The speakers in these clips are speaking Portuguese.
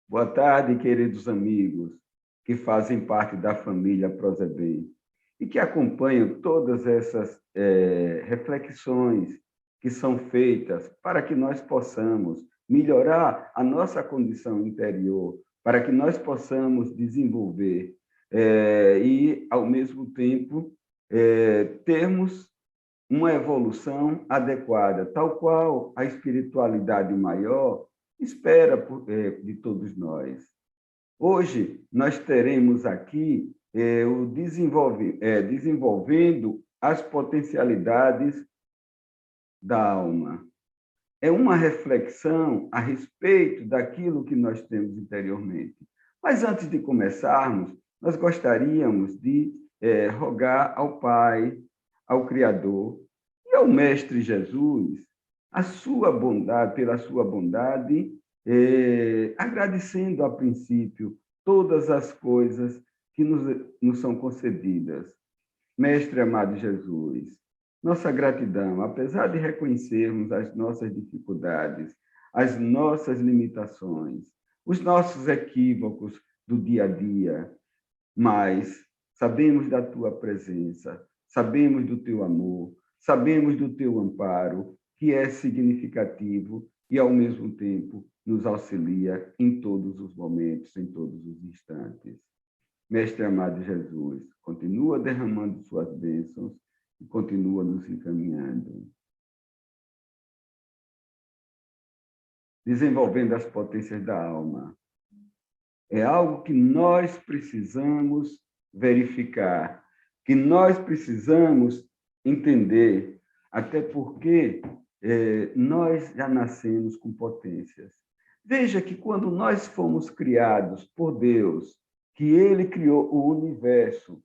Boa tarde, queridos amigos que fazem parte da família Prozebem e que acompanham todas essas reflexões que são feitas para que nós possamos melhorar a nossa condição interior, para que nós possamos desenvolver e, ao mesmo tempo, termos uma evolução adequada, tal qual a espiritualidade maior espera de todos nós. Hoje, nós teremos aqui desenvolvendo as potencialidades da alma. É uma reflexão a respeito daquilo que nós temos interiormente. Mas antes de começarmos, nós gostaríamos de rogar ao Pai, ao Criador e ao Mestre Jesus a sua bondade, pela sua bondade, agradecendo a princípio todas as coisas que nos são concedidas. Mestre amado Jesus, nossa gratidão, apesar de reconhecermos as nossas dificuldades, as nossas limitações, os nossos equívocos do dia a dia, mas sabemos da tua presença, sabemos do teu amor, sabemos do teu amparo, que é significativo e, ao mesmo tempo, nos auxilia em todos os momentos, em todos os instantes. Mestre amado Jesus, continua derramando suas bênçãos e continua nos encaminhando. Desenvolvendo as potências da alma. É algo que nós precisamos verificar, que nós precisamos entender, até porque nós já nascemos com potências. Veja que quando nós fomos criados por Deus, que Ele criou o universo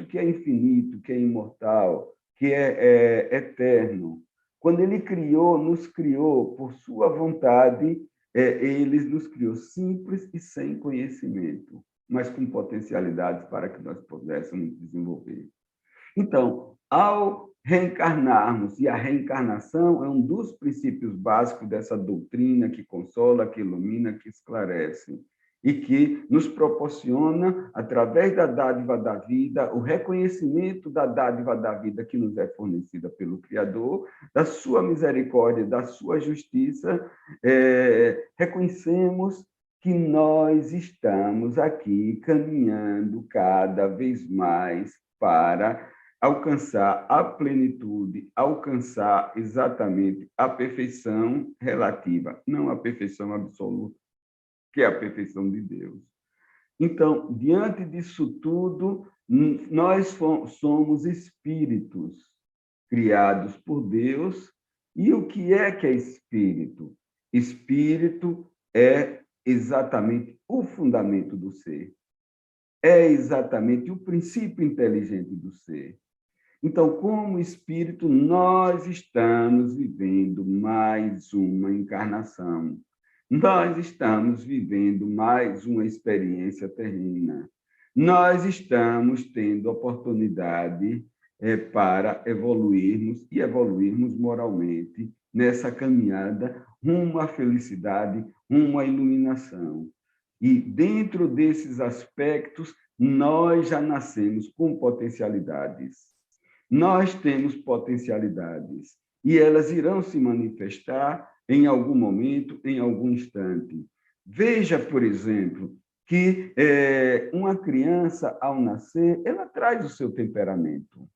que é infinito, que é imortal, que é eterno. Quando Ele nos criou por sua vontade, Ele nos criou simples e sem conhecimento, mas com potencialidades para que nós pudéssemos desenvolver. Então, ao reencarnarmos, e a reencarnação é um dos princípios básicos dessa doutrina que consola, que ilumina, que esclarece, e que nos proporciona, através da dádiva da vida, o reconhecimento da dádiva da vida que nos é fornecida pelo Criador, da sua misericórdia, da sua justiça, reconhecemos que nós estamos aqui caminhando cada vez mais para alcançar a plenitude, alcançar exatamente a perfeição relativa, não a perfeição absoluta, que é a perfeição de Deus. Então, diante disso tudo, nós somos espíritos criados por Deus. E o que é espírito? Espírito é exatamente o fundamento do ser. É exatamente o princípio inteligente do ser. Então, como espírito, nós estamos vivendo mais uma encarnação. Nós estamos vivendo mais uma experiência terrena. Nós estamos tendo oportunidade para evoluirmos e evoluirmos moralmente nessa caminhada rumo à felicidade, rumo à iluminação. E dentro desses aspectos, nós já nascemos com potencialidades. Nós temos potencialidades e elas irão se manifestar em algum momento, em algum instante. Veja, por exemplo, que uma criança, ao nascer, ela traz o seu temperamento.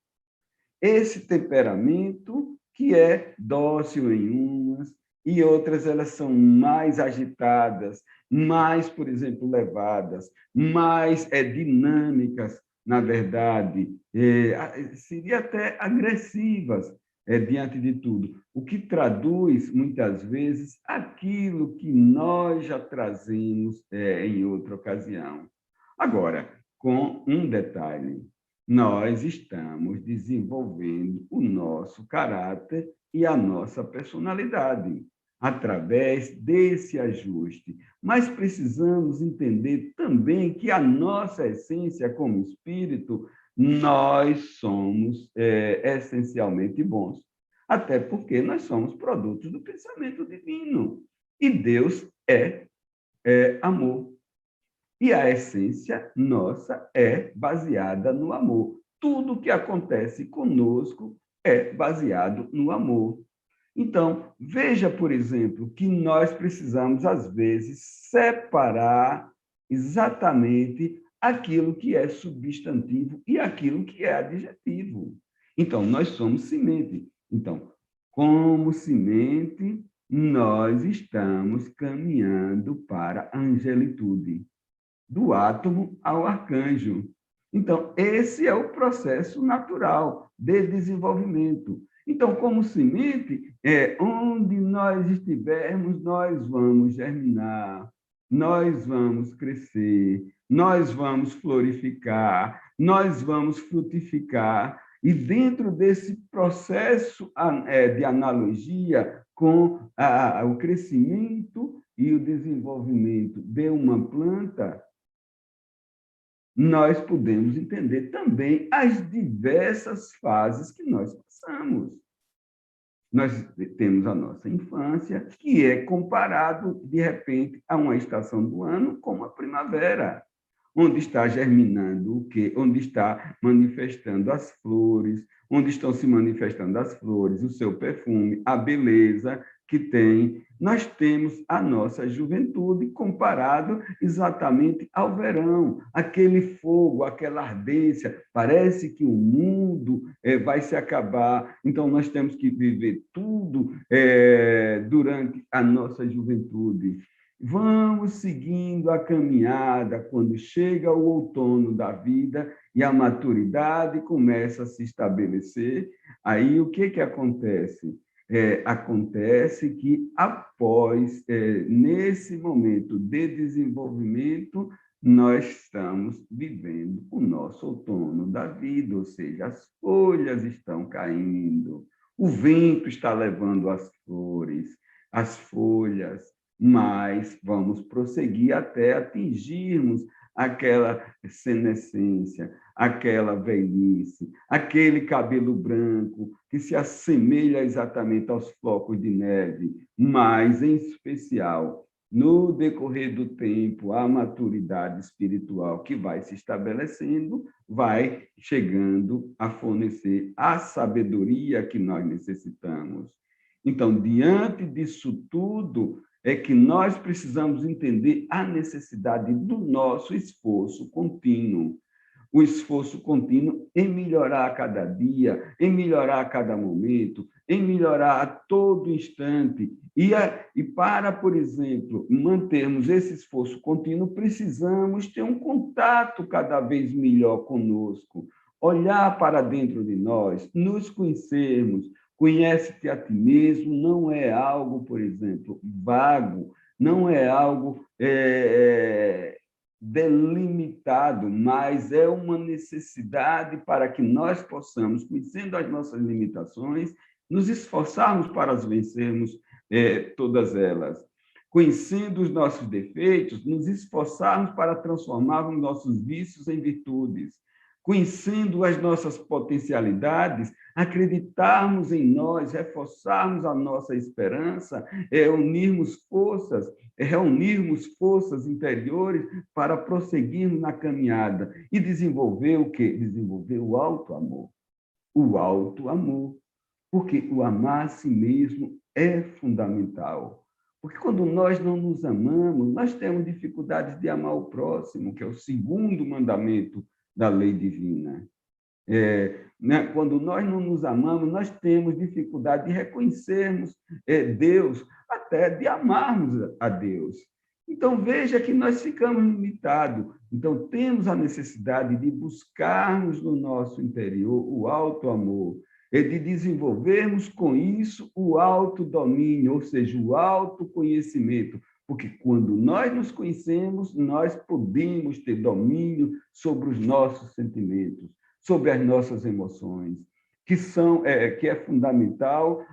Esse temperamento que é dócil em umas e outras elas são mais agitadas, mais, por exemplo, levadas, mais dinâmicas, na verdade, seria até agressivas diante de tudo, o que traduz, muitas vezes, aquilo que nós já trazemos em outra ocasião. Agora, com um detalhe, nós estamos desenvolvendo o nosso caráter e a nossa personalidade através desse ajuste. Mas precisamos entender também que a nossa essência como espírito, nós somos essencialmente bons, até porque nós somos produtos do pensamento divino. E Deus é é amor. E a essência nossa é baseada no amor. Tudo que acontece conosco é baseado no amor. Então, veja, por exemplo, que nós precisamos, às vezes, separar exatamente aquilo que é substantivo e aquilo que é adjetivo. Então, nós somos semente. Então, como semente, nós estamos caminhando para a angelitude, do átomo ao arcanjo. Então, esse é o processo natural de desenvolvimento. Então, como semente, onde nós estivermos, nós vamos germinar, nós vamos crescer, nós vamos florificar, nós vamos frutificar. E dentro desse processo de analogia com o crescimento e o desenvolvimento de uma planta, nós podemos entender também as diversas fases que nós passamos. Nós temos a nossa infância, que é comparado, de repente, a uma estação do ano como a primavera, onde está germinando o quê? Onde está manifestando as flores, onde estão se manifestando as flores, o seu perfume, a beleza que tem. Nós temos a nossa juventude comparado exatamente ao verão, aquele fogo, aquela ardência, parece que o mundo vai se acabar, então nós temos que viver tudo durante a nossa juventude. Vamos seguindo a caminhada quando chega o outono da vida e a maturidade começa a se estabelecer. Aí o que acontece? Acontece que após, nesse momento de desenvolvimento, nós estamos vivendo o nosso outono da vida, ou seja, as folhas estão caindo, o vento está levando as flores, as folhas, mas vamos prosseguir até atingirmos aquela senescência, aquela velhice, aquele cabelo branco que se assemelha exatamente aos flocos de neve, mas, em especial, no decorrer do tempo, a maturidade espiritual que vai se estabelecendo, vai chegando a fornecer a sabedoria que nós necessitamos. Então, diante disso tudo, é que nós precisamos entender a necessidade do nosso esforço contínuo. O esforço contínuo em melhorar a cada dia, em melhorar a cada momento, em melhorar a todo instante. E para, por exemplo, mantermos esse esforço contínuo, precisamos ter um contato cada vez melhor conosco, olhar para dentro de nós, nos conhecermos. Conhece-te a ti mesmo não é algo, por exemplo, vago, não é algo delimitado, mas é uma necessidade para que nós possamos, conhecendo as nossas limitações, nos esforçarmos para as vencermos todas elas. Conhecendo os nossos defeitos, nos esforçarmos para transformarmos nossos vícios em virtudes. Conhecendo as nossas potencialidades, acreditarmos em nós, reforçarmos a nossa esperança, reunirmos forças interiores para prosseguirmos na caminhada e desenvolver o quê? Desenvolver o auto-amor. O auto-amor. Porque o amar a si mesmo é fundamental. Porque quando nós não nos amamos, nós temos dificuldades de amar o próximo, que é o segundo mandamento da lei divina. Quando nós não nos amamos, nós temos dificuldade de reconhecermos Deus, até de amarmos a Deus. Então, veja que nós ficamos limitados. Então, temos a necessidade de buscarmos no nosso interior o auto-amor, e de desenvolvermos com isso o autodomínio, ou seja, o autoconhecimento, porque quando nós nos conhecemos, nós podemos ter domínio sobre os nossos sentimentos, sobre as nossas emoções, que é fundamental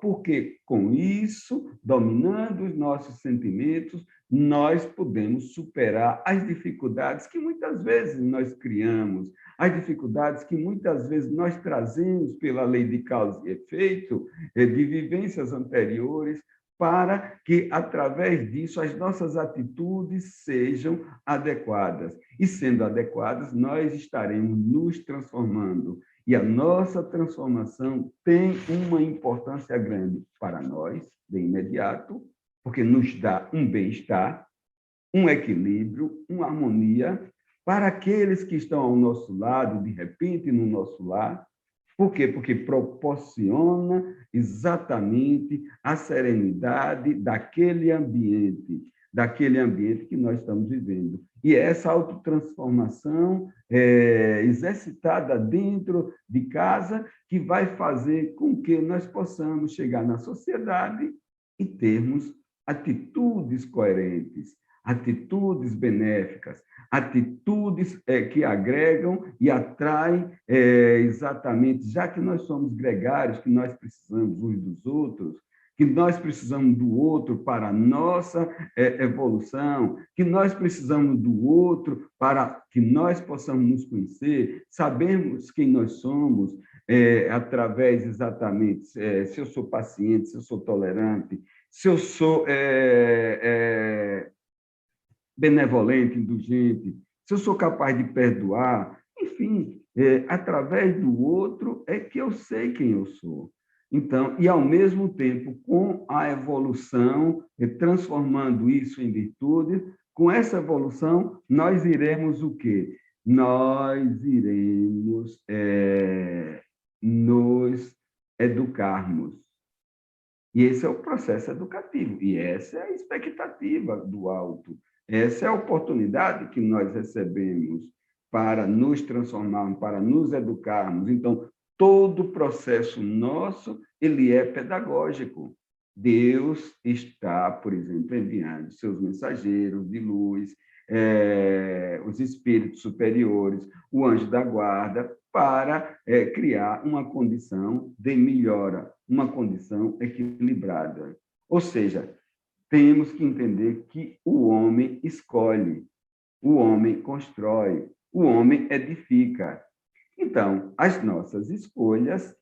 porque com isso, dominando os nossos sentimentos, nós podemos superar as dificuldades que muitas vezes nós criamos, as dificuldades que muitas vezes nós trazemos pela lei de causa e efeito, de vivências anteriores, para que, através disso, as nossas atitudes sejam adequadas. E, sendo adequadas, nós estaremos nos transformando. E a nossa transformação tem uma importância grande para nós, de imediato, porque nos dá um bem-estar, um equilíbrio, uma harmonia para aqueles que estão ao nosso lado, de repente, no nosso lar. Por quê? Porque proporciona exatamente a serenidade daquele ambiente que nós estamos vivendo. E essa autotransformação exercitada dentro de casa que vai fazer com que nós possamos chegar na sociedade e termos atitudes coerentes, atitudes benéficas, atitudes que agregam e atraem exatamente, já que nós somos gregários, que nós precisamos uns dos outros, que nós precisamos do outro para a nossa evolução, que nós precisamos do outro para que nós possamos nos conhecer, sabemos quem nós somos, através exatamente, se eu sou paciente, se eu sou tolerante, se eu sou benevolente, indulgente, se eu sou capaz de perdoar, enfim, através do outro é que eu sei quem eu sou. Então, e ao mesmo tempo, com a evolução, transformando isso em virtude, com essa evolução, nós iremos o quê? Nós iremos nos educarmos. E esse é o processo educativo, e essa é a expectativa do alto. Essa é a oportunidade que nós recebemos para nos transformarmos, para nos educarmos. Então, todo o processo nosso, ele é pedagógico. Deus está, por exemplo, enviando seus mensageiros de luz, os espíritos superiores, o anjo da guarda, para criar uma condição de melhora, uma condição equilibrada. Ou seja, temos que entender que o homem escolhe, o homem constrói, o homem edifica. Então, as nossas escolhas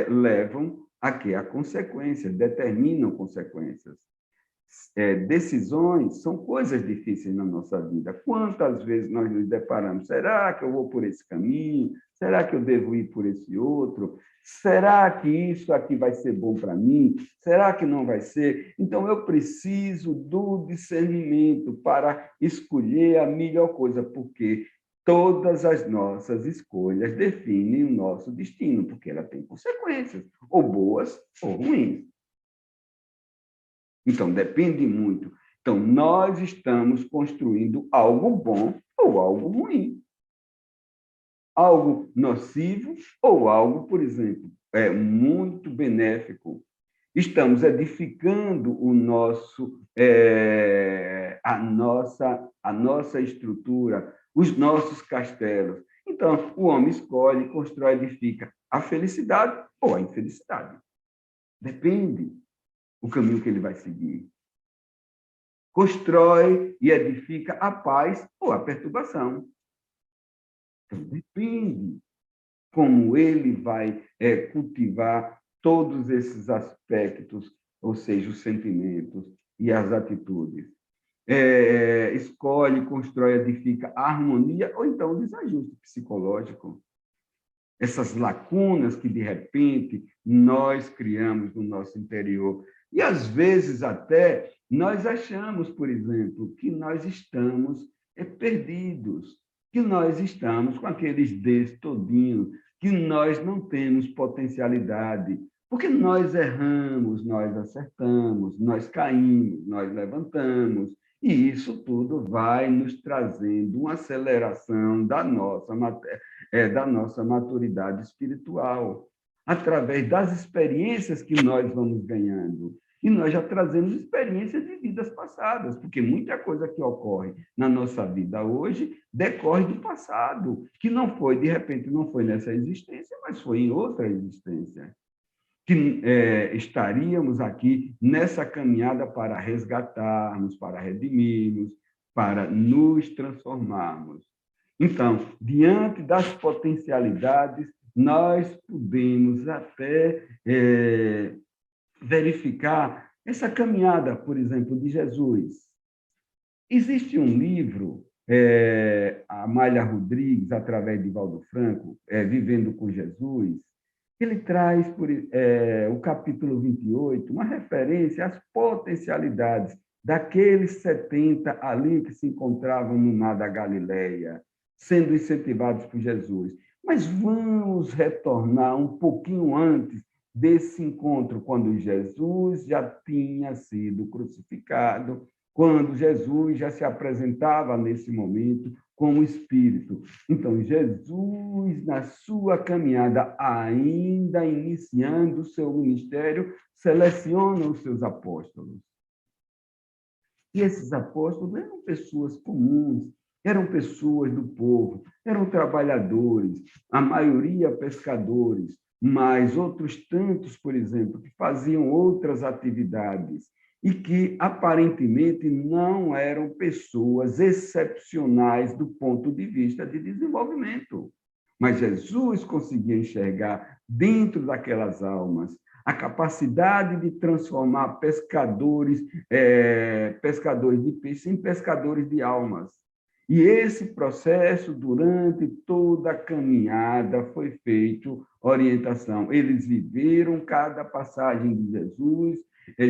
levam a quê? A consequências, determinam consequências. Decisões são coisas difíceis na nossa vida. Quantas vezes nós nos deparamos? Será que eu vou por esse caminho? Será que eu devo ir por esse outro? Será que isso aqui vai ser bom para mim? Será que não vai ser? Então, eu preciso do discernimento para escolher a melhor coisa, porque todas as nossas escolhas definem o nosso destino, porque ela tem consequências, ou boas ou ruins. Então, depende muito. Então, nós estamos construindo algo bom ou algo ruim. Algo nocivo ou algo, por exemplo, muito benéfico. Estamos edificando a nossa estrutura, os nossos castelos. Então, o homem escolhe, constrói, edifica a felicidade ou a infelicidade. Depende o caminho que ele vai seguir. Constrói e edifica a paz ou a perturbação. Então, depende como ele vai cultivar todos esses aspectos, ou seja, os sentimentos e as atitudes. Escolhe, constrói, edifica a harmonia ou então o desajuste psicológico. Essas lacunas que, de repente, nós criamos no nosso interior. E, às vezes, até, nós achamos, por exemplo, que nós estamos perdidos, que nós estamos com aqueles Ds todinhos, que nós não temos potencialidade, porque nós erramos, nós acertamos, nós caímos, nós levantamos, e isso tudo vai nos trazendo uma aceleração da nossa maturidade espiritual, através das experiências que nós vamos ganhando. E nós já trazemos experiências de vidas passadas, porque muita coisa que ocorre na nossa vida hoje decorre do passado, que não foi, de repente, não foi nessa existência, mas foi em outra existência. Que estaríamos aqui nessa caminhada para resgatarmos, para redimirmos, para nos transformarmos. Então, diante das potencialidades, nós podemos até verificar Essa caminhada, por exemplo, de Jesus. Existe um livro, Amália Rodrigues, através de Valdo Franco, Vivendo com Jesus, ele traz, o capítulo 28, uma referência às potencialidades daqueles 70 ali que se encontravam no mar da Galileia, sendo incentivados por Jesus. Mas vamos retornar um pouquinho antes desse encontro, quando Jesus já tinha sido crucificado, quando Jesus já se apresentava nesse momento como Espírito. Então, Jesus, na sua caminhada, ainda iniciando o seu ministério, seleciona os seus apóstolos. E esses apóstolos eram pessoas comuns, eram pessoas do povo, eram trabalhadores, a maioria pescadores, mas outros tantos, por exemplo, que faziam outras atividades e que aparentemente não eram pessoas excepcionais do ponto de vista de desenvolvimento. Mas Jesus conseguia enxergar dentro daquelas almas a capacidade de transformar pescadores de peixe em pescadores de almas. E esse processo, durante toda a caminhada, foi feito orientação. Eles viveram cada passagem de Jesus,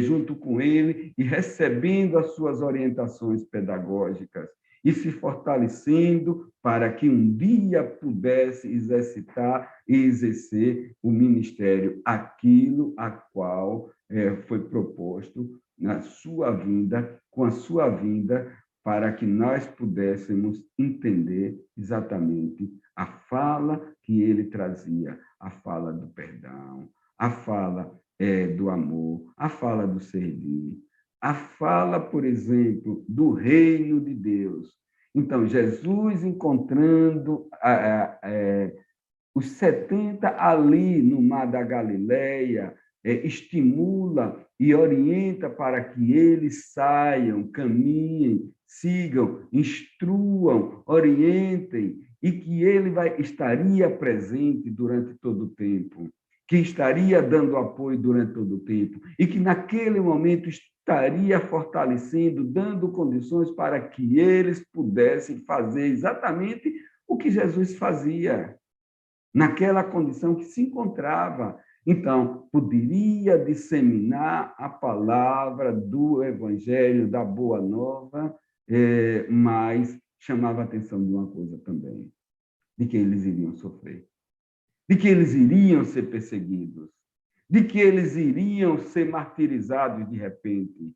junto com ele, e recebendo as suas orientações pedagógicas, e se fortalecendo para que um dia pudesse exercitar e exercer o ministério, aquilo a qual foi proposto na sua vinda, com a sua vinda, para que nós pudéssemos entender exatamente a fala que ele trazia, a fala do perdão, a fala do amor, a fala do servir, a fala, por exemplo, do reino de Deus. Então, Jesus encontrando os 70 ali no mar da Galileia, estimula e orienta para que eles saiam, caminhem, sigam, instruam, orientem, e que ele estaria presente durante todo o tempo, que estaria dando apoio durante todo o tempo, e que naquele momento estaria fortalecendo, dando condições para que eles pudessem fazer exatamente o que Jesus fazia, naquela condição que se encontrava. Então, poderia disseminar a palavra do Evangelho, da Boa Nova, mas chamava a atenção de uma coisa também, de que eles iriam sofrer, de que eles iriam ser perseguidos, de que eles iriam ser martirizados de repente,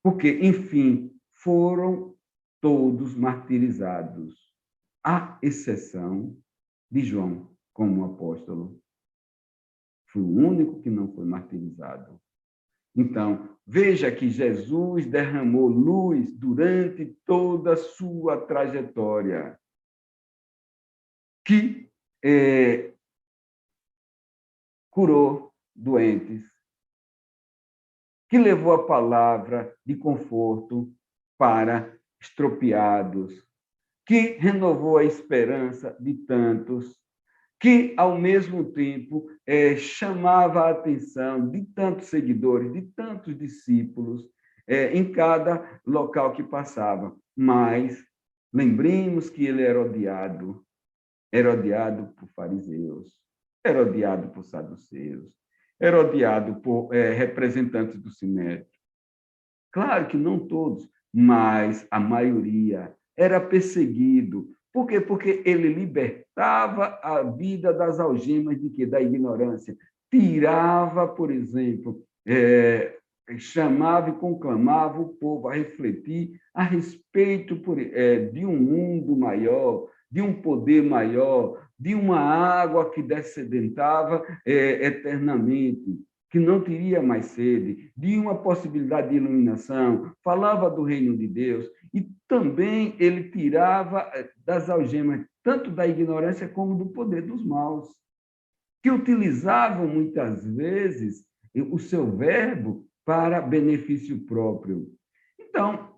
porque, enfim, foram todos martirizados, à exceção de João, como apóstolo. Foi o único que não foi martirizado. Então, veja que Jesus derramou luz durante toda a sua trajetória, que curou doentes, que levou a palavra de conforto para estropiados, que renovou a esperança de tantos, que, ao mesmo tempo, chamava a atenção de tantos seguidores, de tantos discípulos, em cada local que passava. Mas lembremos que ele era odiado por fariseus, era odiado por saduceus, era odiado por representantes do Sinédrio. Claro que não todos, mas a maioria era perseguido. Por quê? Porque ele libertava a vida das algemas de quê? Da ignorância. Tirava, por exemplo, chamava e conclamava o povo a refletir a respeito de um mundo maior, de um poder maior, de uma água que descedentava eternamente, que não teria mais sede, de uma possibilidade de iluminação, falava do reino de Deus, e também ele tirava das algemas, tanto da ignorância como do poder dos maus, que utilizavam muitas vezes o seu verbo para benefício próprio. Então,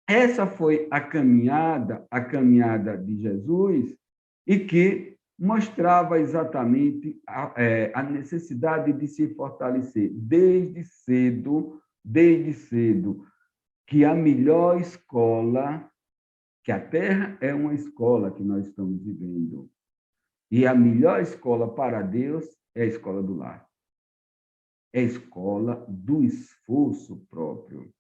essa foi a caminhada de Jesus, e que mostrava exatamente a necessidade de se fortalecer desde cedo desde cedo que a melhor escola, que a Terra é uma escola que nós estamos vivendo, e a melhor escola para Deus é a escola do lar. É a escola do esforço próprio.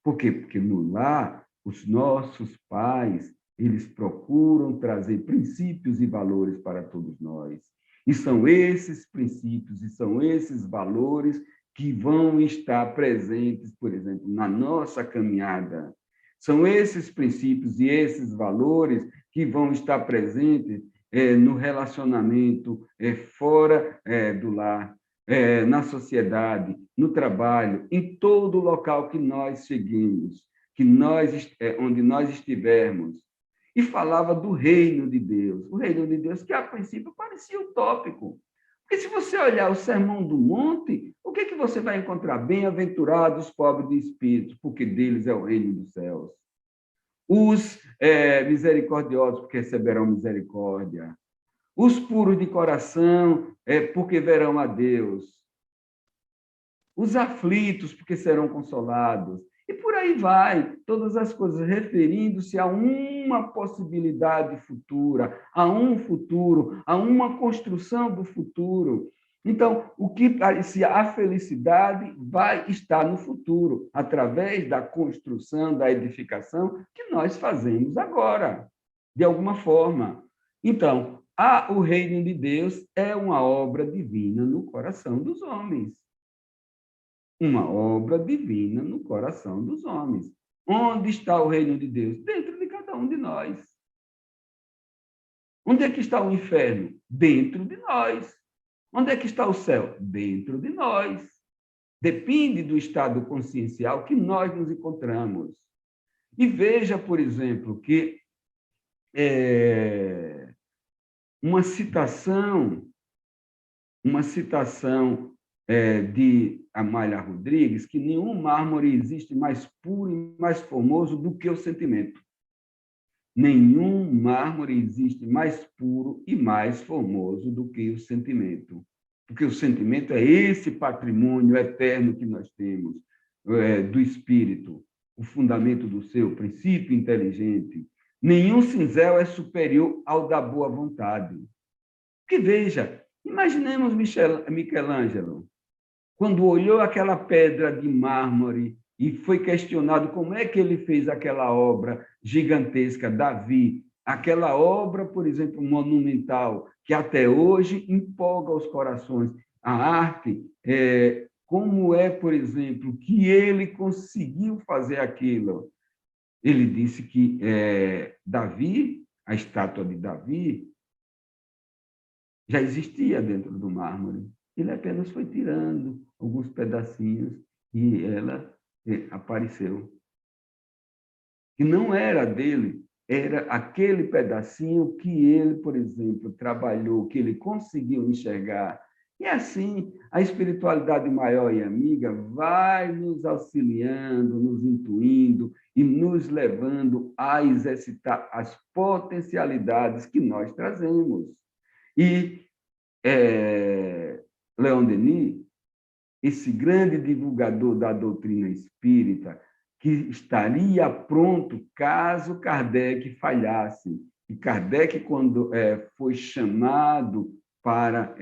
Por quê? Porque no lar, os nossos pais, eles procuram trazer princípios e valores para todos nós. E são esses princípios e são esses valores que vão estar presentes, por exemplo, na nossa caminhada. São esses princípios e esses valores que vão estar presentes no relacionamento fora do lar, na sociedade, no trabalho, em todo local que nós seguimos, onde nós estivermos. E falava do reino de Deus. O reino de Deus que, a princípio, parecia utópico. Porque se você olhar o Sermão do Monte, o que você vai encontrar? Bem-aventurados os pobres de espírito, porque deles é o reino dos céus. Os misericordiosos, porque receberão misericórdia. Os puros de coração, porque verão a Deus. Os aflitos, porque serão consolados. E por aí vai, todas as coisas referindo-se a uma possibilidade futura, a um futuro, a uma construção do futuro. Então, o que parecia a felicidade vai estar no futuro, através da construção, da edificação que nós fazemos agora, de alguma forma. Então, o reino de Deus é uma obra divina no coração dos homens. Uma obra divina no coração dos homens. Onde está o reino de Deus? Dentro de cada um de nós. Onde é que está o inferno? Dentro de nós. Onde é que está o céu? Dentro de nós. Depende do estado consciencial que nós nos encontramos. E veja, por exemplo, que uma citação de Amália Rodrigues, que nenhum mármore existe mais puro e mais formoso do que o sentimento. Nenhum mármore existe mais puro e mais formoso do que o sentimento. Porque o sentimento é esse patrimônio eterno que nós temos, do espírito, o fundamento do seu princípio inteligente. Nenhum cinzel é superior ao da boa vontade. Porque, veja, imaginemos Michelangelo, quando olhou aquela pedra de mármore e foi questionado como é que ele fez aquela obra gigantesca, Davi, aquela obra, por exemplo, monumental, que até hoje empolga os corações. A arte, como é, por exemplo, que ele conseguiu fazer aquilo? Ele disse que Davi, a estátua de Davi, já existia dentro do mármore. Ele apenas foi tirando alguns pedacinhos e ela apareceu. Que não era dele, era aquele pedacinho que ele, por exemplo, trabalhou, que ele conseguiu enxergar. E assim, a espiritualidade maior e amiga vai nos auxiliando, nos intuindo e nos levando a exercitar as potencialidades que nós trazemos. E Leon Denis, esse grande divulgador da doutrina espírita, que estaria pronto caso Kardec falhasse. E Kardec, quando foi chamado para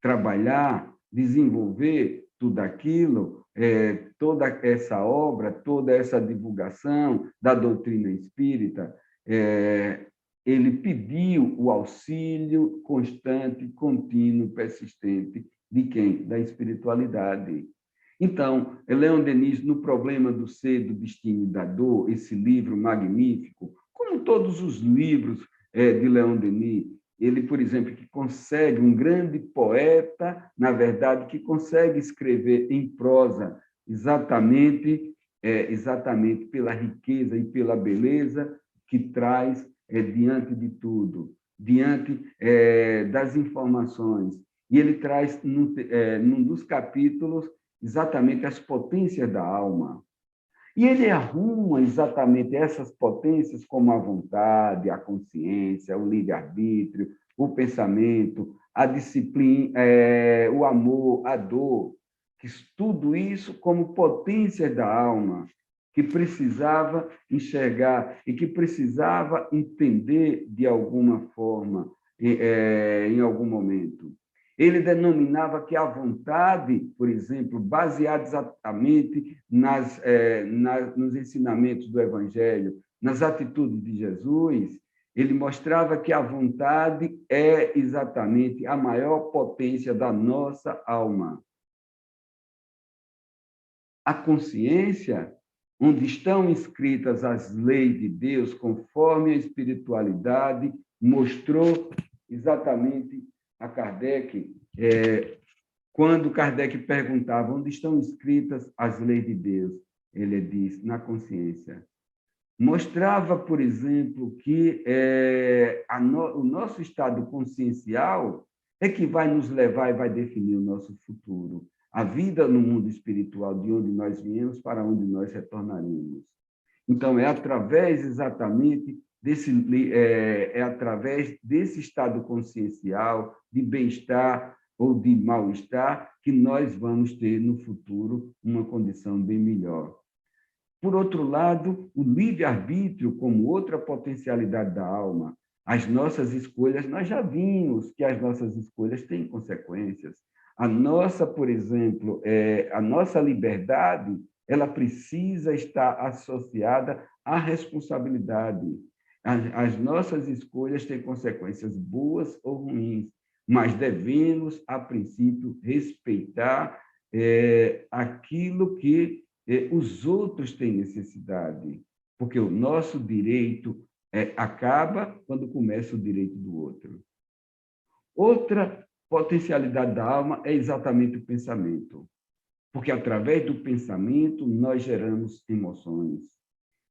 trabalhar, desenvolver tudo aquilo, toda essa obra, toda essa divulgação da doutrina espírita, ele pediu o auxílio constante, contínuo, persistente de quem? Da espiritualidade. Então, Leon Denis, no Problema do Ser, do Destino e da Dor, esse livro magnífico, como todos os livros de Leon Denis, ele, por exemplo, que consegue, um grande poeta, na verdade, que consegue escrever em prosa exatamente pela riqueza e pela beleza que traz diante de tudo, diante das informações. E ele traz, num dos capítulos, exatamente as potências da alma. E ele arruma exatamente essas potências como a vontade, a consciência, o livre-arbítrio, o pensamento, a disciplina, o amor, a dor, tudo isso como potências da alma, que precisava enxergar e que precisava entender de alguma forma, em algum momento. Ele denominava que a vontade, por exemplo, baseada exatamente nos ensinamentos do Evangelho, nas atitudes de Jesus, ele mostrava que a vontade é exatamente a maior potência da nossa alma. A consciência, onde estão escritas as leis de Deus, conforme a espiritualidade mostrou exatamente a Kardec, quando Kardec perguntava onde estão escritas as leis de Deus, ele diz, na consciência. Mostrava, por exemplo, que o nosso estado consciencial é que vai nos levar e vai definir o nosso futuro. A vida no mundo espiritual, de onde nós viemos para onde nós retornaremos. Então, é através exatamente através desse estado consciencial, de bem-estar ou de mal-estar, que nós vamos ter no futuro uma condição bem melhor. Por outro lado, o livre-arbítrio como outra potencialidade da alma. As nossas escolhas, nós já vimos que as nossas escolhas têm consequências. A nossa, por exemplo, a nossa liberdade, ela precisa estar associada à responsabilidade. As nossas escolhas têm consequências boas ou ruins, mas devemos, a princípio, respeitar aquilo que os outros têm necessidade, porque o nosso direito acaba quando começa o direito do outro. Outra potencialidade da alma é exatamente o pensamento, porque através do pensamento nós geramos emoções.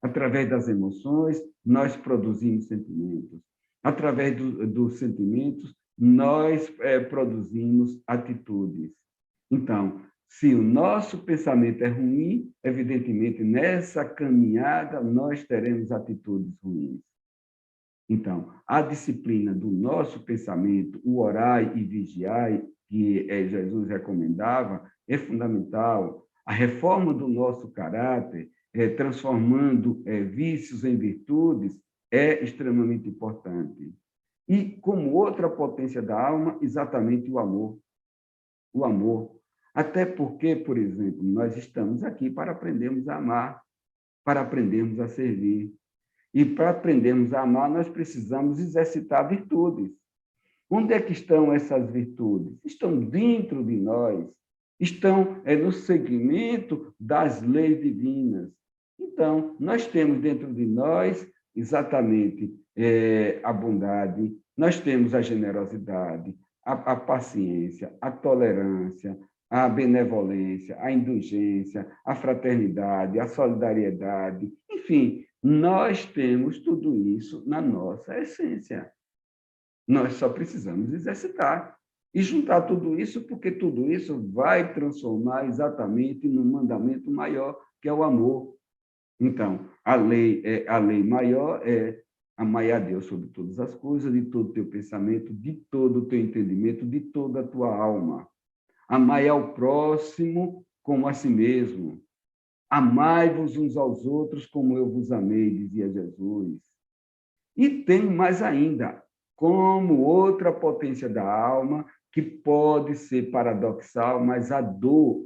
Através das emoções, nós produzimos sentimentos. Através dos sentimentos, nós produzimos atitudes. Então, se o nosso pensamento é ruim, evidentemente, nessa caminhada, nós teremos atitudes ruins. Então, a disciplina do nosso pensamento, o orai e vigiai, que Jesus recomendava, é fundamental. A reforma do nosso caráter, transformando vícios em virtudes, é extremamente importante. E, como outra potência da alma, exatamente o amor. O amor. Até porque, por exemplo, nós estamos aqui para aprendermos a amar, para aprendermos a servir. E para aprendermos a amar, nós precisamos exercitar virtudes. Onde é que estão essas virtudes? Estão dentro de nós, estão no segmento das leis divinas. Então, nós temos dentro de nós exatamente a bondade, nós temos a generosidade, a paciência, a tolerância, a benevolência, a indulgência, a fraternidade, a solidariedade, enfim, nós temos tudo isso na nossa essência. Nós só precisamos exercitar e juntar tudo isso, porque tudo isso vai transformar exatamente num mandamento maior, que é o amor. Então, a lei maior é amar a Deus sobre todas as coisas, de todo o teu pensamento, de todo o teu entendimento, de toda a tua alma. Amai ao próximo como a si mesmo. Amai-vos uns aos outros como eu vos amei, dizia Jesus. E tem mais ainda, como outra potência da alma, que pode ser paradoxal, mas a dor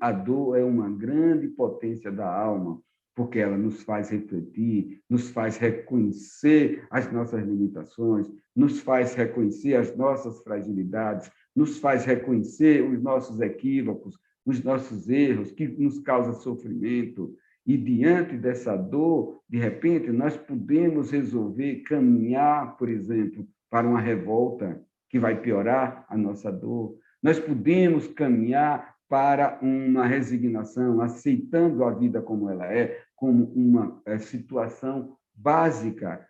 é uma grande potência da alma, porque ela nos faz refletir, nos faz reconhecer as nossas limitações, nos faz reconhecer as nossas fragilidades, nos faz reconhecer os nossos equívocos, os nossos erros, que nos causa sofrimento. E, diante dessa dor, de repente, nós podemos resolver caminhar, por exemplo, para uma revolta que vai piorar a nossa dor. Nós podemos caminhar para uma resignação, aceitando a vida como ela é, como uma situação básica,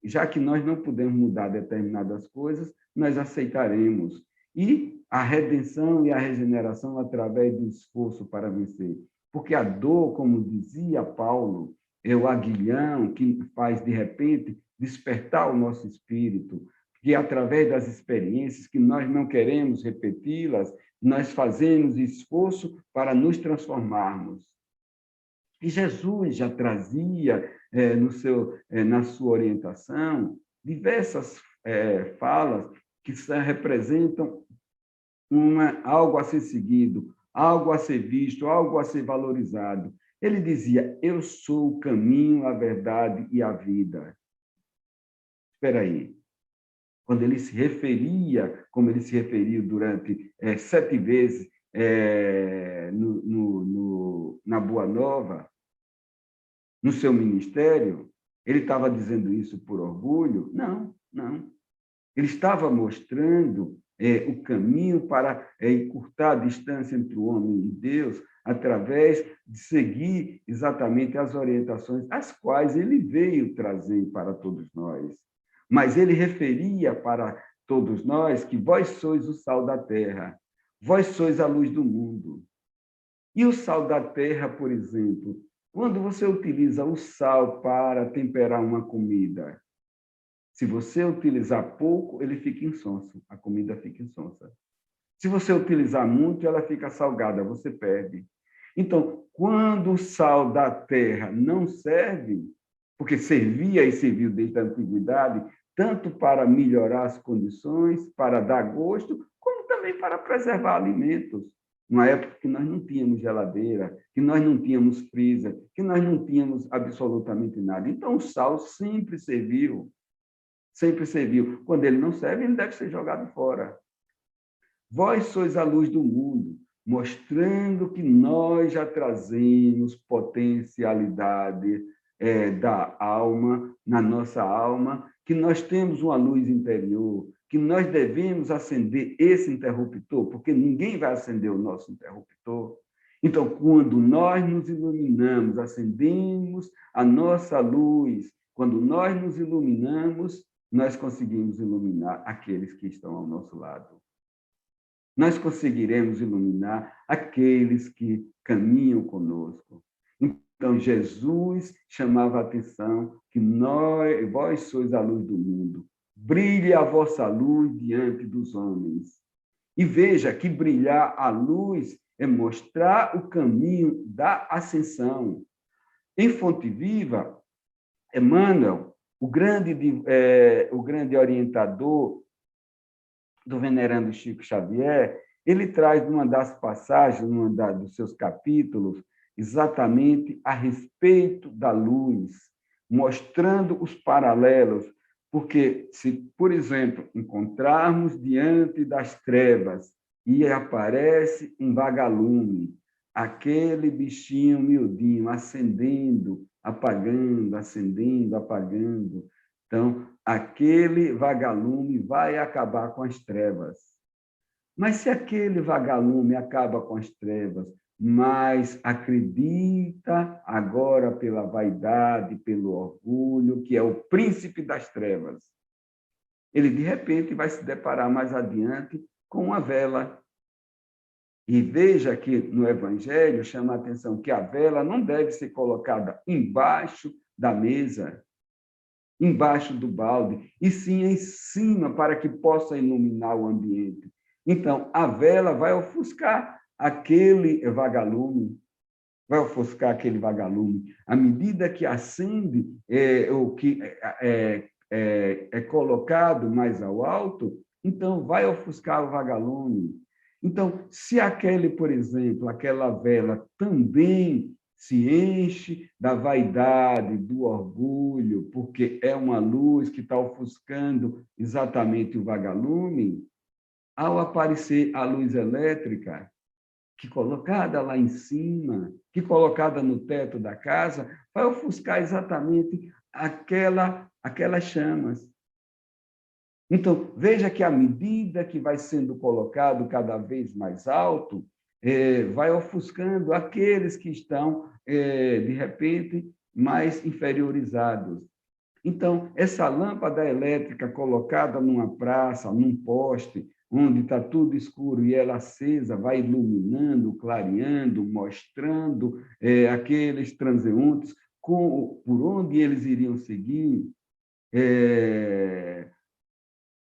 já que nós não podemos mudar determinadas coisas, nós aceitaremos. E a redenção e a regeneração através do esforço para vencer. Porque a dor, como dizia Paulo, é o aguilhão que faz, de repente, despertar o nosso espírito, que através das experiências que nós não queremos repeti-las, nós fazemos esforço para nos transformarmos. E Jesus já trazia na sua orientação diversas falas que representam algo a ser seguido, algo a ser visto, algo a ser valorizado. Ele dizia: eu sou o caminho, a verdade e a vida. Espera aí. Quando ele se referia, como ele se referiu durante 7 vezes na Boa Nova, no seu ministério, ele estava dizendo isso por orgulho? Não, não. Ele estava mostrando o caminho para encurtar a distância entre o homem e Deus através de seguir exatamente as orientações as quais ele veio trazer para todos nós. Mas ele referia para todos nós que vós sois o sal da terra, vós sois a luz do mundo. E o sal da terra, por exemplo, quando você utiliza o sal para temperar uma comida, se você utilizar pouco, ele fica insonso, a comida fica insonsa. Se você utilizar muito, ela fica salgada, você perde. Então, quando o sal da terra não serve, porque servia e serviu desde a antiguidade, tanto para melhorar as condições, para dar gosto, como também para preservar alimentos. Numa época que nós não tínhamos geladeira, que nós não tínhamos freezer, que nós não tínhamos absolutamente nada. Então, o sal sempre serviu. Sempre serviu. Quando ele não serve, ele deve ser jogado fora. Vós sois a luz do mundo, mostrando que nós já trazemos potencialidade da alma, na nossa alma, que nós temos uma luz interior, que nós devemos acender esse interruptor, porque ninguém vai acender o nosso interruptor. Então, quando nós nos iluminamos, acendemos a nossa luz, quando nós nos iluminamos, nós conseguimos iluminar aqueles que estão ao nosso lado. Nós conseguiremos iluminar aqueles que caminham conosco. Então, Jesus chamava a atenção que vós sois a luz do mundo. Brilhe a vossa luz diante dos homens. E veja que brilhar a luz é mostrar o caminho da ascensão. Em Fonte Viva, Emmanuel, o grande orientador do venerando Chico Xavier, ele traz numa das passagens, dos seus capítulos, exatamente a respeito da luz, mostrando os paralelos, porque se, por exemplo, encontrarmos diante das trevas e aparece um vagalume, aquele bichinho miudinho acendendo, apagando, acendendo, apagando, então, aquele vagalume vai acabar com as trevas. Mas se aquele vagalume acaba com as trevas, mas acredita agora pela vaidade, pelo orgulho, que é o príncipe das trevas, ele, de repente, vai se deparar mais adiante com uma vela. E veja que no Evangelho chama a atenção que a vela não deve ser colocada embaixo da mesa, embaixo do balde, e sim em cima, para que possa iluminar o ambiente. Então, a vela vai ofuscar aquele vagalume, vai ofuscar aquele vagalume. À medida que acende, o que é colocado mais ao alto, então vai ofuscar o vagalume. Então, se aquele, por exemplo, aquela vela também se enche da vaidade, do orgulho, porque é uma luz que está ofuscando exatamente o vagalume, ao aparecer a luz elétrica, que colocada lá em cima, que colocada no teto da casa, vai ofuscar exatamente aquelas chamas. Então, veja que à medida que vai sendo colocado cada vez mais alto, vai ofuscando aqueles que estão, de repente, mais inferiorizados. Então, essa lâmpada elétrica colocada numa praça, num poste, onde está tudo escuro e ela acesa, vai iluminando, clareando, mostrando aqueles transeuntes por onde eles iriam seguir,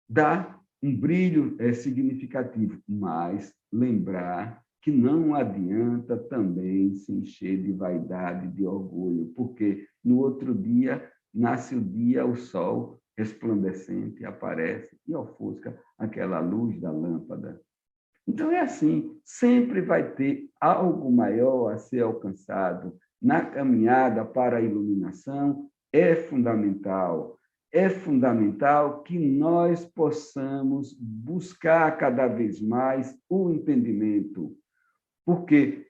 dá um brilho significativo, mas lembrar que não adianta também se encher de vaidade, de orgulho, porque no outro dia nasce o dia, o sol resplandecente aparece e ofusca aquela luz da lâmpada. Então, é assim, sempre vai ter algo maior a ser alcançado. Na caminhada para a iluminação, é fundamental que nós possamos buscar cada vez mais o entendimento, porque,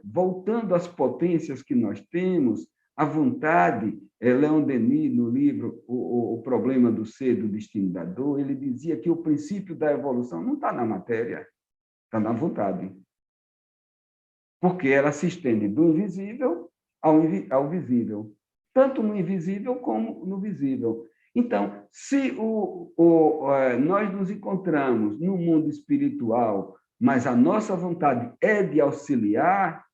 voltando às potências que nós temos, a vontade, Leon Denis, no livro o Problema do Ser, do Destino da Dor, ele dizia que o princípio da evolução não está na matéria, está na vontade, porque ela se estende do invisível ao visível, tanto no invisível como no visível. Então, se nós nos encontramos no mundo espiritual, mas a nossa vontade é de auxiliar,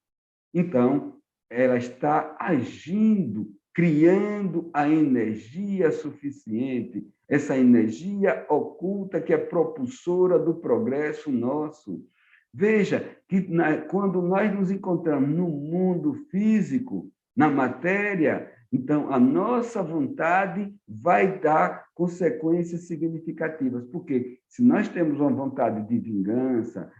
então ela está agindo, criando a energia suficiente, essa energia oculta que é propulsora do progresso nosso. Veja que quando nós nos encontramos no mundo físico, na matéria, então a nossa vontade vai dar consequências significativas. Porque se nós temos uma vontade de vingança,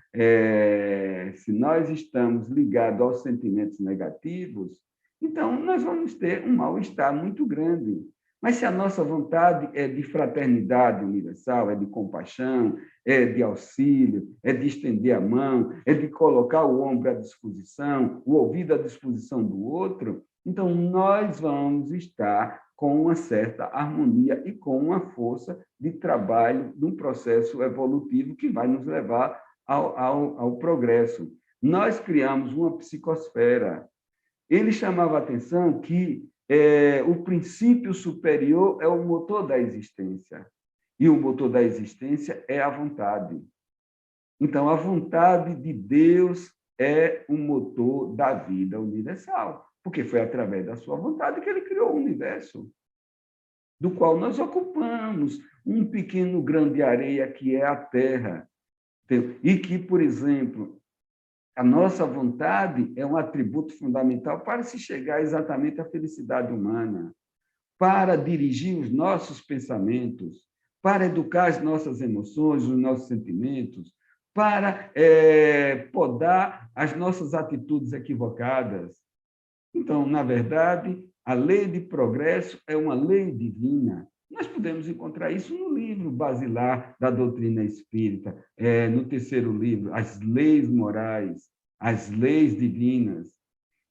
se nós estamos ligados aos sentimentos negativos, então nós vamos ter um mal-estar muito grande. Mas se a nossa vontade é de fraternidade universal, é de compaixão, é de auxílio, é de estender a mão, é de colocar o ombro à disposição, o ouvido à disposição do outro, então nós vamos estar com uma certa harmonia e com uma força de trabalho num processo evolutivo que vai nos levar ao progresso. Nós criamos uma psicosfera. Ele chamava a atenção que o princípio superior é o motor da existência. E o motor da existência é a vontade. Então, a vontade de Deus é o motor da vida universal, porque foi através da sua vontade que ele criou o universo, do qual nós ocupamos um pequeno grão de areia que é a Terra. E que, por exemplo, a nossa vontade é um atributo fundamental para se chegar exatamente à felicidade humana, para dirigir os nossos pensamentos, para educar as nossas emoções, os nossos sentimentos, para podar as nossas atitudes equivocadas. Então, na verdade, a lei de progresso é uma lei divina. Nós podemos encontrar isso no livro basilar da doutrina espírita, no terceiro livro, As Leis Morais, as Leis Divinas.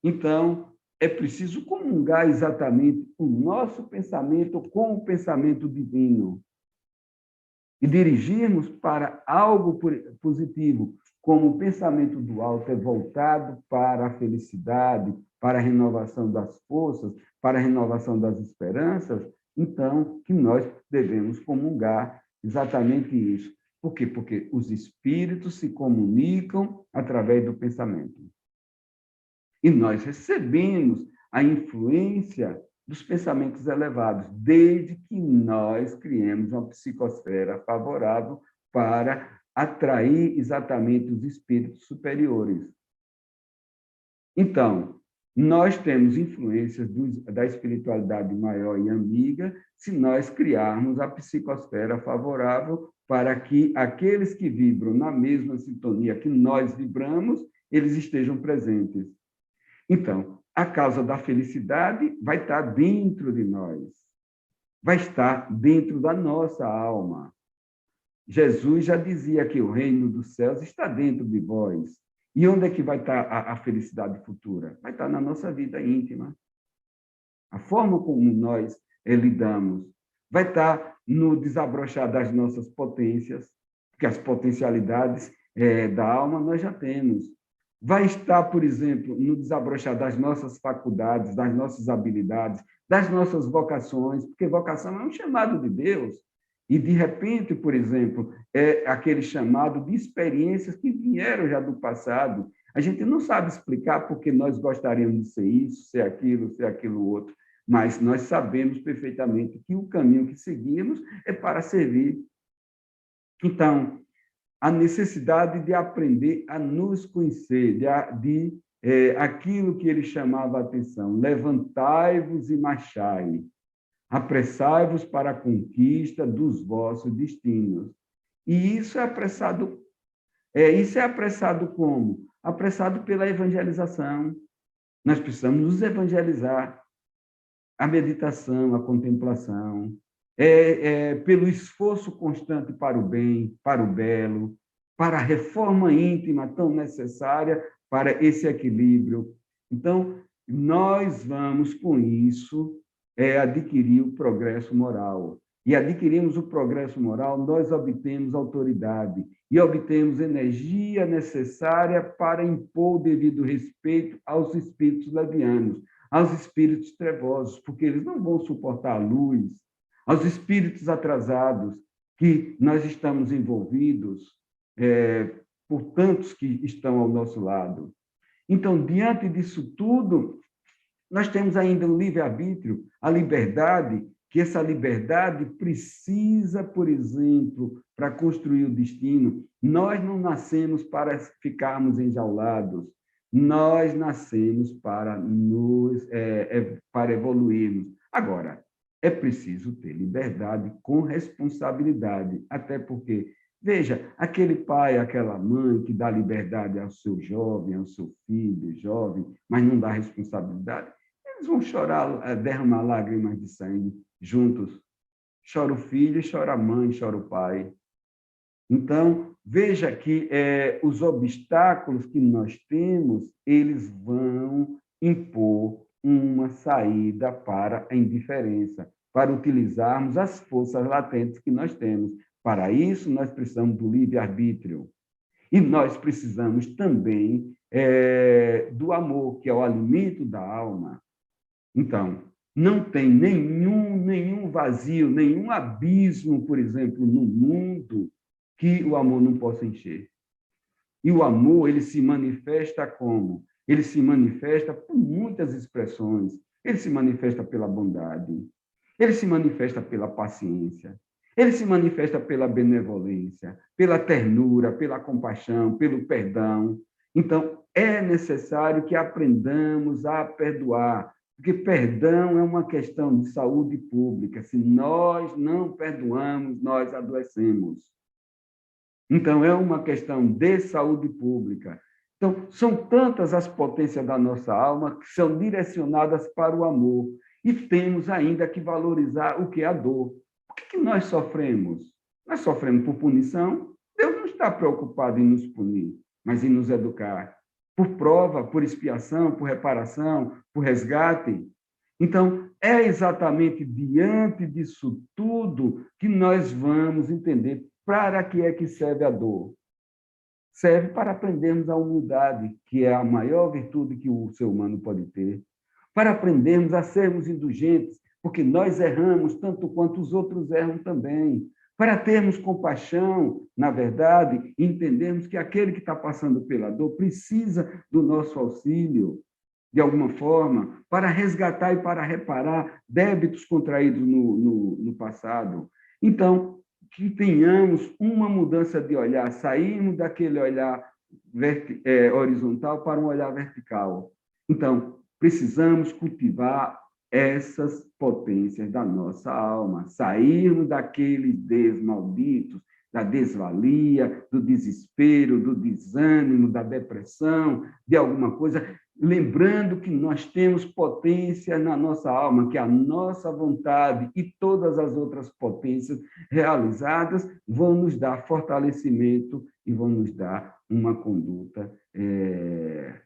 Então, é preciso comungar exatamente o nosso pensamento com o pensamento divino e dirigirmos para algo positivo, como o pensamento do alto é voltado para a felicidade, para a renovação das forças, para a renovação das esperanças, então que nós devemos comungar exatamente isso. Por quê? Porque os espíritos se comunicam através do pensamento. E nós recebemos a influência dos pensamentos elevados, desde que nós criemos uma psicosfera favorável para atrair exatamente os espíritos superiores. Então, nós temos influências da espiritualidade maior e amiga se nós criarmos a psicosfera favorável para que aqueles que vibram na mesma sintonia que nós vibramos, eles estejam presentes. Então, a causa da felicidade vai estar dentro de nós, vai estar dentro da nossa alma. Jesus já dizia que o reino dos céus está dentro de vós. E onde é que vai estar a felicidade futura? Vai estar na nossa vida íntima. A forma como nós lidamos vai estar no desabrochar das nossas potências, porque as potencialidades da alma nós já temos. Vai estar, por exemplo, no desabrochar das nossas faculdades, das nossas habilidades, das nossas vocações, porque vocação é um chamado de Deus. E, de repente, por exemplo, é aquele chamado de experiências que vieram já do passado. A gente não sabe explicar porque nós gostaríamos de ser isso, ser aquilo outro, mas nós sabemos perfeitamente que o caminho que seguimos é para servir. Então, a necessidade de aprender a nos conhecer, aquilo que ele chamava a atenção: levantai-vos e marchai, apressai-vos para a conquista dos vossos destinos. E isso é apressado como? Apressado pela evangelização. Nós precisamos nos evangelizar. A meditação, a contemplação, pelo esforço constante para o bem, para o belo, para a reforma íntima tão necessária para esse equilíbrio. Então, nós vamos, com isso, adquirir o progresso moral. E adquirimos o progresso moral, nós obtemos autoridade e obtemos energia necessária para impor o devido respeito aos espíritos levianos, aos espíritos trevosos, porque eles não vão suportar a luz, aos espíritos atrasados, que nós estamos envolvidos por tantos que estão ao nosso lado. Então, diante disso tudo, nós temos ainda o livre-arbítrio, a liberdade, que essa liberdade precisa, por exemplo, para construir o destino. Nós não nascemos para ficarmos enjaulados, nós nascemos para evoluirmos. Agora, é preciso ter liberdade com responsabilidade, até porque, veja, aquele pai, aquela mãe que dá liberdade ao seu jovem, ao seu filho jovem, mas não dá responsabilidade, eles vão chorar, derramar lágrimas de sangue juntos. Chora o filho, chora a mãe, chora o pai. Então, veja que os obstáculos que nós temos, eles vão impor uma saída para a indiferença, para utilizarmos as forças latentes que nós temos. Para isso, nós precisamos do livre-arbítrio. E nós precisamos também do amor, que é o alimento da alma. Então, não tem nenhum vazio, nenhum abismo, por exemplo, no mundo que o amor não possa encher. E o amor, ele se manifesta como? Ele se manifesta por muitas expressões. Ele se manifesta pela bondade, ele se manifesta pela paciência, ele se manifesta pela benevolência, pela ternura, pela compaixão, pelo perdão. Então, é necessário que aprendamos a perdoar, porque perdão é uma questão de saúde pública. Se nós não perdoamos, nós adoecemos. Então, é uma questão de saúde pública. Então, são tantas as potências da nossa alma que são direcionadas para o amor. E temos ainda que valorizar o que é a dor. Por que nós sofremos? Nós sofremos por punição? Deus não está preocupado em nos punir, mas em nos educar. Por prova, por expiação, por reparação, por resgate. Então, é exatamente diante disso tudo que nós vamos entender para que é que serve a dor. Serve para aprendermos a humildade, que é a maior virtude que o ser humano pode ter. Para aprendermos a sermos indulgentes, porque nós erramos tanto quanto os outros erram também. Para termos compaixão, na verdade, e entendermos que aquele que está passando pela dor precisa do nosso auxílio, de alguma forma, para resgatar e para reparar débitos contraídos no passado. Então, que tenhamos uma mudança de olhar, sairmos daquele olhar horizontal para um olhar vertical. Então, precisamos cultivar essas potências da nossa alma, sairmos daqueles malditos, da desvalia, do desespero, do desânimo, da depressão, de alguma coisa, lembrando que nós temos potência na nossa alma, que a nossa vontade e todas as outras potências realizadas vão nos dar fortalecimento e vão nos dar uma conduta,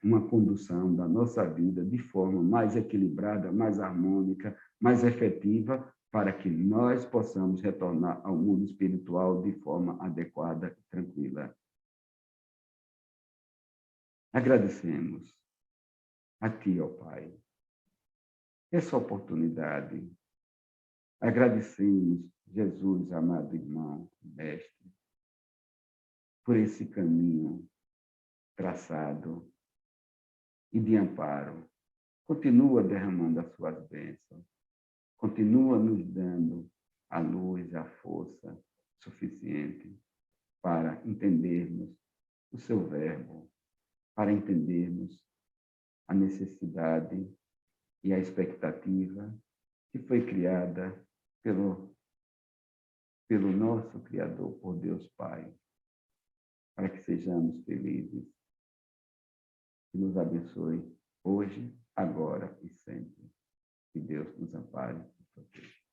uma condução da nossa vida de forma mais equilibrada, mais harmônica, mais efetiva, para que nós possamos retornar ao mundo espiritual de forma adequada e tranquila. Agradecemos a Ti, ó Pai, essa oportunidade. Agradecemos, Jesus, amado irmão, mestre, por esse caminho traçado e de amparo. Continua derramando as suas bênçãos. Continua nos dando a luz, a força suficiente para entendermos o seu verbo, para entendermos a necessidade e a expectativa que foi criada pelo nosso Criador, por Deus Pai, para que sejamos felizes. Que nos abençoe hoje, agora e sempre. Que Deus nos ampare e proteja.